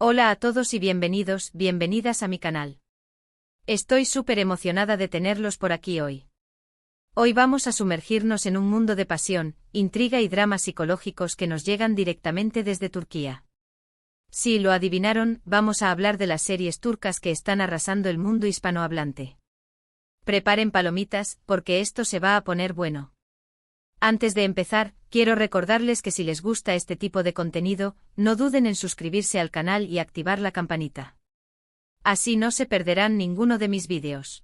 Hola a todos y bienvenidos, bienvenidas a mi canal. Estoy súper emocionada de tenerlos por aquí hoy. Hoy vamos a sumergirnos en un mundo de pasión, intriga y dramas psicológicos que nos llegan directamente desde Turquía. Si lo adivinaron, vamos a hablar de las series turcas que están arrasando el mundo hispanohablante. Preparen palomitas, porque esto se va a poner bueno. Antes de empezar, quiero recordarles que si les gusta este tipo de contenido, no duden en suscribirse al canal y activar la campanita. Así no se perderán ninguno de mis vídeos.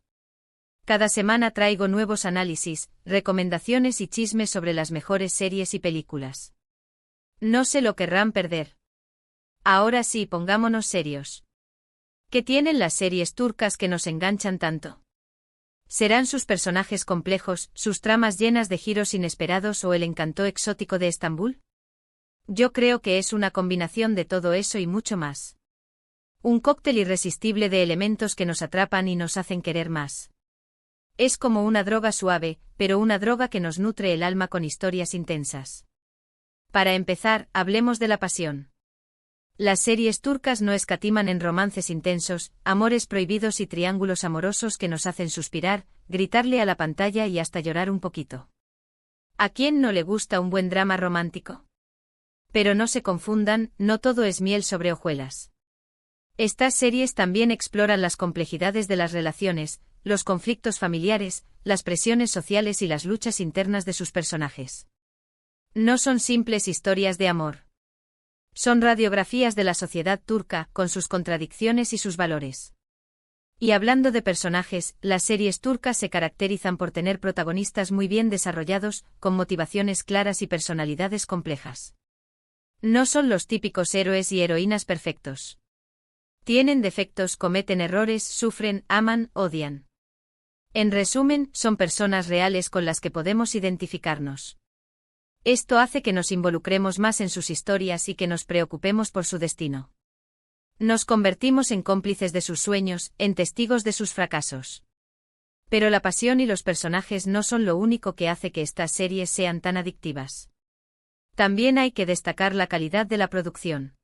Cada semana traigo nuevos análisis, recomendaciones y chismes sobre las mejores series y películas. No se lo querrán perder. Ahora sí, pongámonos serios. ¿Qué tienen las series turcas que nos enganchan tanto? ¿Serán sus personajes complejos, sus tramas llenas de giros inesperados o el encanto exótico de Estambul? Yo creo que es una combinación de todo eso y mucho más. Un cóctel irresistible de elementos que nos atrapan y nos hacen querer más. Es como una droga suave, pero una droga que nos nutre el alma con historias intensas. Para empezar, hablemos de la pasión. Las series turcas no escatiman en romances intensos, amores prohibidos y triángulos amorosos que nos hacen suspirar, gritarle a la pantalla y hasta llorar un poquito. ¿A quién no le gusta un buen drama romántico? Pero no se confundan, no todo es miel sobre hojuelas. Estas series también exploran las complejidades de las relaciones, los conflictos familiares, las presiones sociales y las luchas internas de sus personajes. No son simples historias de amor. Son radiografías de la sociedad turca, con sus contradicciones y sus valores. Y hablando de personajes, las series turcas se caracterizan por tener protagonistas muy bien desarrollados, con motivaciones claras y personalidades complejas. No son los típicos héroes y heroínas perfectos. Tienen defectos, cometen errores, sufren, aman, odian. En resumen, son personas reales con las que podemos identificarnos. Esto hace que nos involucremos más en sus historias y que nos preocupemos por su destino. Nos convertimos en cómplices de sus sueños, en testigos de sus fracasos. Pero la pasión y los personajes no son lo único que hace que estas series sean tan adictivas. También hay que destacar la calidad de la producción.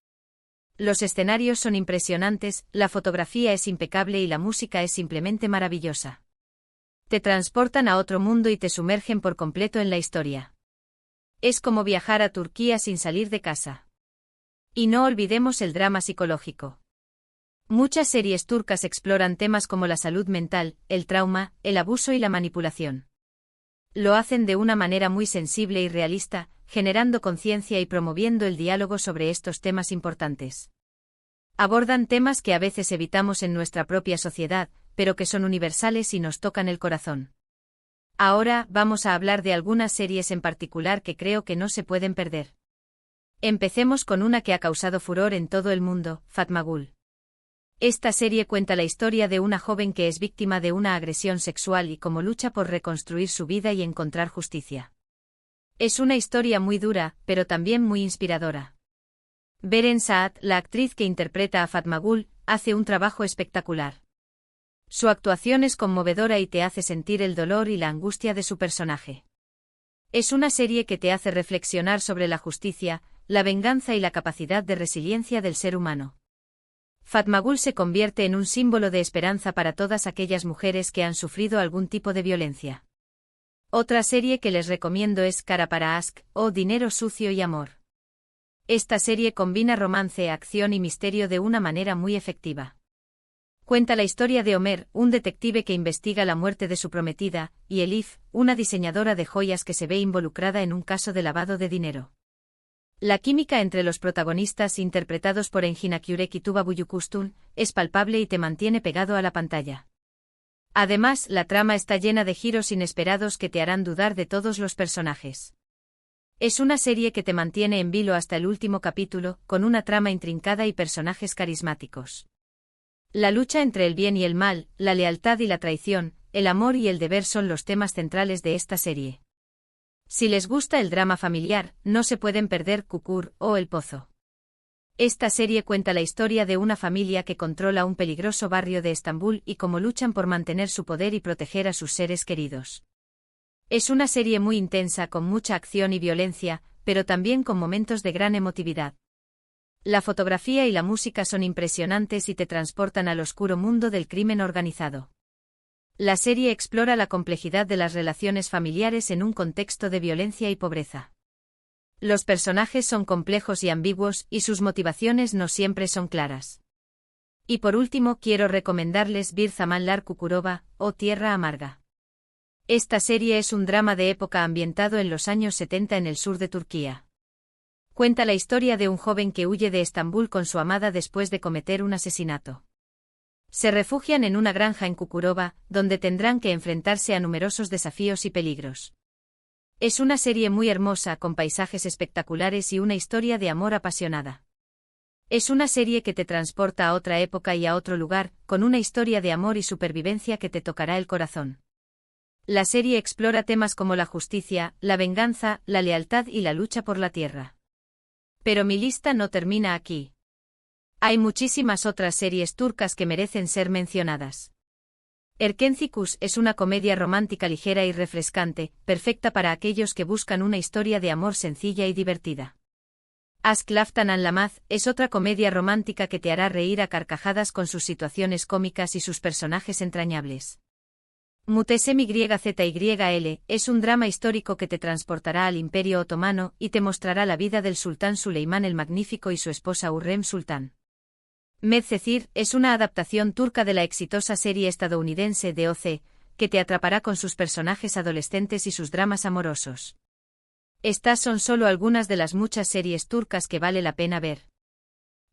Los escenarios son impresionantes, la fotografía es impecable y la música es simplemente maravillosa. Te transportan a otro mundo y te sumergen por completo en la historia. Es como viajar a Turquía sin salir de casa. Y no olvidemos el drama psicológico. Muchas series turcas exploran temas como la salud mental, el trauma, el abuso y la manipulación. Lo hacen de una manera muy sensible y realista, generando conciencia y promoviendo el diálogo sobre estos temas importantes. Abordan temas que a veces evitamos en nuestra propia sociedad, pero que son universales y nos tocan el corazón. Ahora vamos a hablar de algunas series en particular que creo que no se pueden perder. Empecemos con una que ha causado furor en todo el mundo, Fatma Gul. Esta serie cuenta la historia de una joven que es víctima de una agresión sexual y cómo lucha por reconstruir su vida y encontrar justicia. Es una historia muy dura, pero también muy inspiradora. Beren Saat, la actriz que interpreta a Fatma Gul, hace un trabajo espectacular. Su actuación es conmovedora y te hace sentir el dolor y la angustia de su personaje. Es una serie que te hace reflexionar sobre la justicia, la venganza y la capacidad de resiliencia del ser humano. Fatma Gul se convierte en un símbolo de esperanza para todas aquellas mujeres que han sufrido algún tipo de violencia. Otra serie que les recomiendo es Kara para Aşk, o Dinero sucio y amor. Esta serie combina romance, acción y misterio de una manera muy efectiva. Cuenta la historia de Ömer, un detective que investiga la muerte de su prometida, y Elif, una diseñadora de joyas que se ve involucrada en un caso de lavado de dinero. La química entre los protagonistas, interpretados por Engin Akyürek y Tuba Büyüküstün, es palpable y te mantiene pegado a la pantalla. Además, la trama está llena de giros inesperados que te harán dudar de todos los personajes. Es una serie que te mantiene en vilo hasta el último capítulo, con una trama intrincada y personajes carismáticos. La lucha entre el bien y el mal, la lealtad y la traición, el amor y el deber son los temas centrales de esta serie. Si les gusta el drama familiar, no se pueden perder Çukur o El Pozo. Esta serie cuenta la historia de una familia que controla un peligroso barrio de Estambul y cómo luchan por mantener su poder y proteger a sus seres queridos. Es una serie muy intensa con mucha acción y violencia, pero también con momentos de gran emotividad. La fotografía y la música son impresionantes y te transportan al oscuro mundo del crimen organizado. La serie explora la complejidad de las relaciones familiares en un contexto de violencia y pobreza. Los personajes son complejos y ambiguos, y sus motivaciones no siempre son claras. Y por último quiero recomendarles Bir Zamanlar Kukurova, o Tierra Amarga. Esta serie es un drama de época ambientado en los años 70 en el sur de Turquía. Cuenta la historia de un joven que huye de Estambul con su amada después de cometer un asesinato. Se refugian en una granja en Kukurova, donde tendrán que enfrentarse a numerosos desafíos y peligros. Es una serie muy hermosa con paisajes espectaculares y una historia de amor apasionada. Es una serie que te transporta a otra época y a otro lugar, con una historia de amor y supervivencia que te tocará el corazón. La serie explora temas como la justicia, la venganza, la lealtad y la lucha por la tierra. Pero mi lista no termina aquí. Hay muchísimas otras series turcas que merecen ser mencionadas. Erkencikus es una comedia romántica ligera y refrescante, perfecta para aquellos que buscan una historia de amor sencilla y divertida. Aşk Laftan Anlamaz es otra comedia romántica que te hará reír a carcajadas con sus situaciones cómicas y sus personajes entrañables. Muhteşem Yzyl es un drama histórico que te transportará al Imperio Otomano y te mostrará la vida del sultán Süleyman el Magnífico y su esposa Hürrem Sultán. Medcezir es una adaptación turca de la exitosa serie estadounidense de OC, que te atrapará con sus personajes adolescentes y sus dramas amorosos. Estas son solo algunas de las muchas series turcas que vale la pena ver.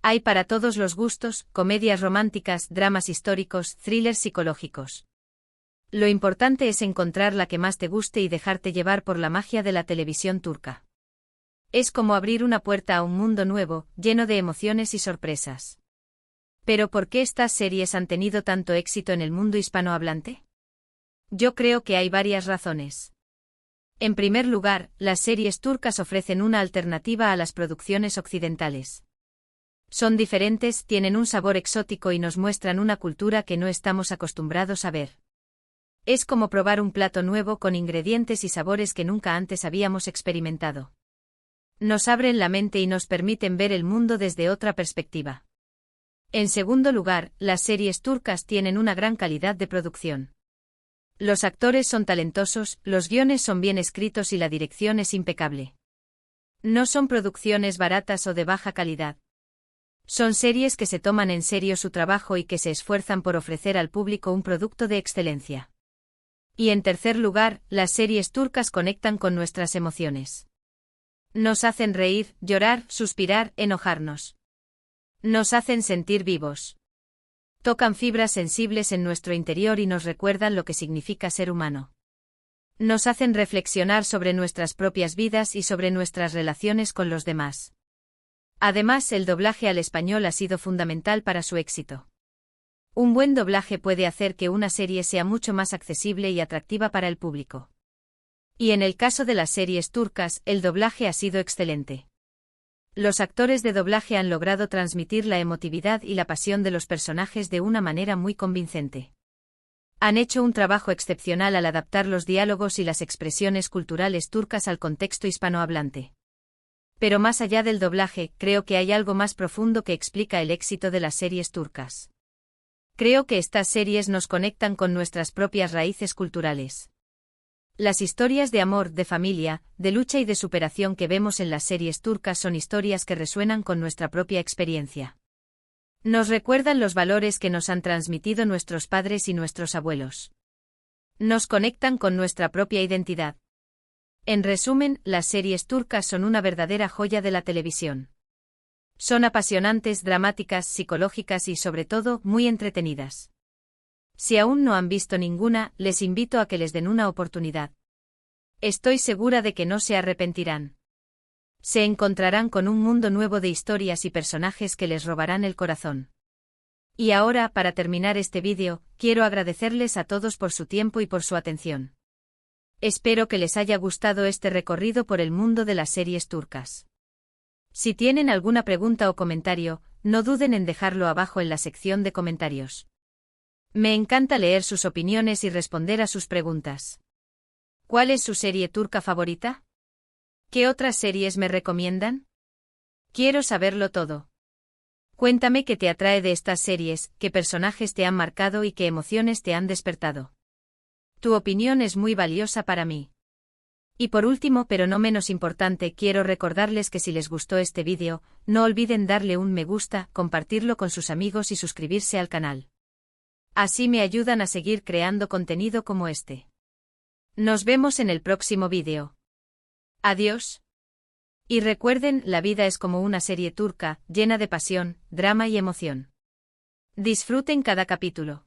Hay para todos los gustos, comedias románticas, dramas históricos, thrillers psicológicos. Lo importante es encontrar la que más te guste y dejarte llevar por la magia de la televisión turca. Es como abrir una puerta a un mundo nuevo, lleno de emociones y sorpresas. ¿Pero por qué estas series han tenido tanto éxito en el mundo hispanohablante? Yo creo que hay varias razones. En primer lugar, las series turcas ofrecen una alternativa a las producciones occidentales. Son diferentes, tienen un sabor exótico y nos muestran una cultura que no estamos acostumbrados a ver. Es como probar un plato nuevo con ingredientes y sabores que nunca antes habíamos experimentado. Nos abren la mente y nos permiten ver el mundo desde otra perspectiva. En segundo lugar, las series turcas tienen una gran calidad de producción. Los actores son talentosos, los guiones son bien escritos y la dirección es impecable. No son producciones baratas o de baja calidad. Son series que se toman en serio su trabajo y que se esfuerzan por ofrecer al público un producto de excelencia. Y en tercer lugar, las series turcas conectan con nuestras emociones. Nos hacen reír, llorar, suspirar, enojarnos. Nos hacen sentir vivos. Tocan fibras sensibles en nuestro interior y nos recuerdan lo que significa ser humano. Nos hacen reflexionar sobre nuestras propias vidas y sobre nuestras relaciones con los demás. Además, el doblaje al español ha sido fundamental para su éxito. Un buen doblaje puede hacer que una serie sea mucho más accesible y atractiva para el público. Y en el caso de las series turcas, el doblaje ha sido excelente. Los actores de doblaje han logrado transmitir la emotividad y la pasión de los personajes de una manera muy convincente. Han hecho un trabajo excepcional al adaptar los diálogos y las expresiones culturales turcas al contexto hispanohablante. Pero más allá del doblaje, creo que hay algo más profundo que explica el éxito de las series turcas. Creo que estas series nos conectan con nuestras propias raíces culturales. Las historias de amor, de familia, de lucha y de superación que vemos en las series turcas son historias que resuenan con nuestra propia experiencia. Nos recuerdan los valores que nos han transmitido nuestros padres y nuestros abuelos. Nos conectan con nuestra propia identidad. En resumen, las series turcas son una verdadera joya de la televisión. Son apasionantes, dramáticas, psicológicas y sobre todo, muy entretenidas. Si aún no han visto ninguna, les invito a que les den una oportunidad. Estoy segura de que no se arrepentirán. Se encontrarán con un mundo nuevo de historias y personajes que les robarán el corazón. Y ahora, para terminar este vídeo, quiero agradecerles a todos por su tiempo y por su atención. Espero que les haya gustado este recorrido por el mundo de las series turcas. Si tienen alguna pregunta o comentario, no duden en dejarlo abajo en la sección de comentarios. Me encanta leer sus opiniones y responder a sus preguntas. ¿Cuál es su serie turca favorita? ¿Qué otras series me recomiendan? Quiero saberlo todo. Cuéntame qué te atrae de estas series, qué personajes te han marcado y qué emociones te han despertado. Tu opinión es muy valiosa para mí. Y por último, pero no menos importante, quiero recordarles que si les gustó este vídeo, no olviden darle un me gusta, compartirlo con sus amigos y suscribirse al canal. Así me ayudan a seguir creando contenido como este. Nos vemos en el próximo vídeo. Adiós. Y recuerden, la vida es como una serie turca, llena de pasión, drama y emoción. Disfruten cada capítulo.